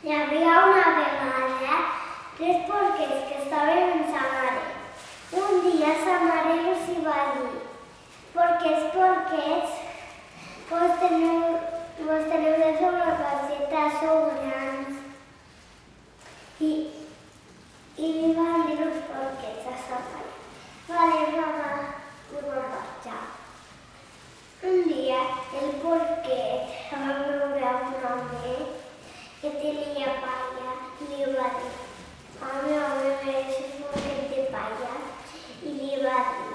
Hi havia una vegada 3 porquets que estaven en sa mare. Un dia sa mare els hi va dir: porquets, vos teniu de fer una caseta, sou grans. I li van dir els porquets a sa mare: vale, mama, i va marxar. Un dia el porquet va veure un home que tenia palla i li va dir: home, mereixes un porquet de palla. I li va dir: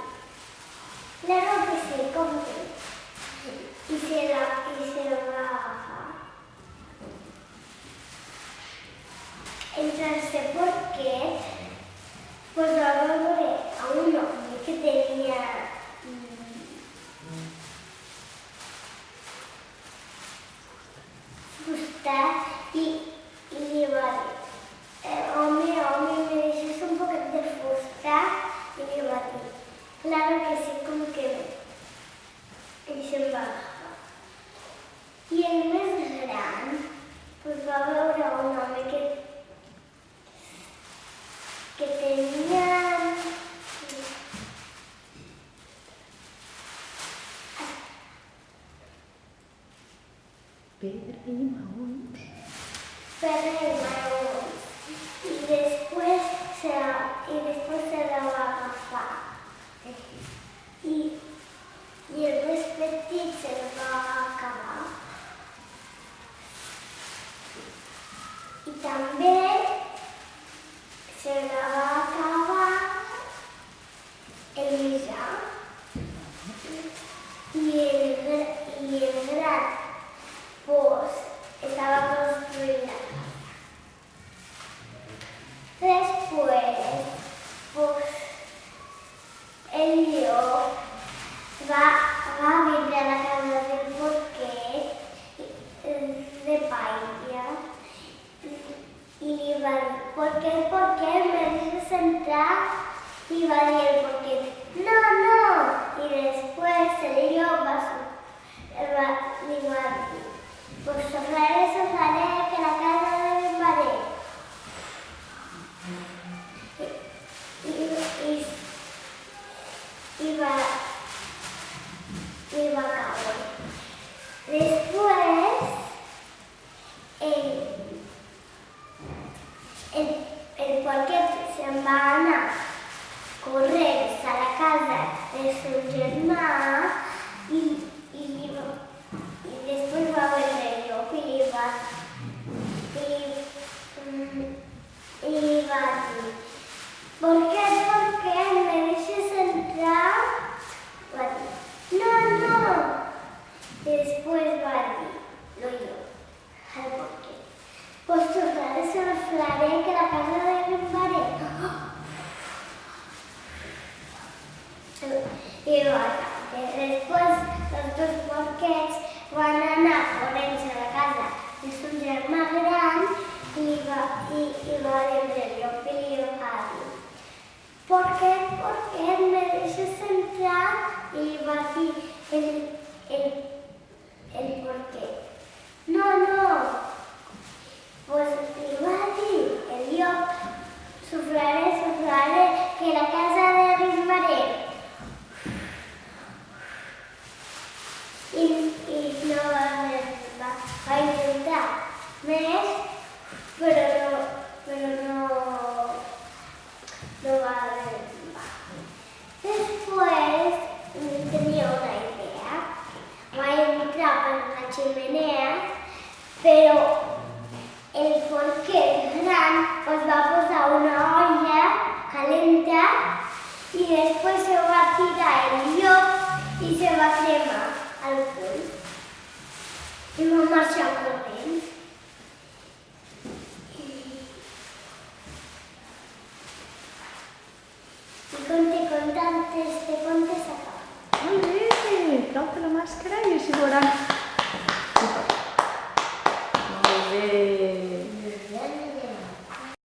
claro que sí, compre. I se la va agafar. Entre este porquet va veure a un home que tenia fusta i li va dir: home, mereixes un poquet de fusta? I li va dir: claro que sí, com que bé. I se'n va agafar. I el més gran va veure un home que tenia pedra i maons. I després se la va agafar. I el més petit se'l va acabar. I també se la va acabar el mitjà. I el gran estava construint la casa. Després, el llop va vindre a la casa del porquet de palla i li va dir: porquet, me deixes entrar? I va dir el porquet: no. I després el llop li va dir: pues sofraré que la casa de mi mare. I va caure. Després, el porquet se'n va anar corrents a la casa de son germà i després va veure el llop i li va dir: porquet, me deixes entrar? Va dir: no. I després va dir el llop al porquet: pues sofraré que la casa de mi mare. I va caure. Després els 2 porquets van anar corrents a la casa de son germà gran i va vindre el llop i li va dir: porquet, me deixes entrar? I li va dir el porquet: no. Pues li va dir el llop: sofraré que la casa de mi mare. I no va intentar més, però no va arribar. Després tenia una idea. Va entrar per la xemeneia, però el porquet gran va posar una olla calenta i després se va tirar el llop i se va cremar al cul. I va marxar corrents. Este conte s'acaba. Molt bé, trau-te la màscara i així veuran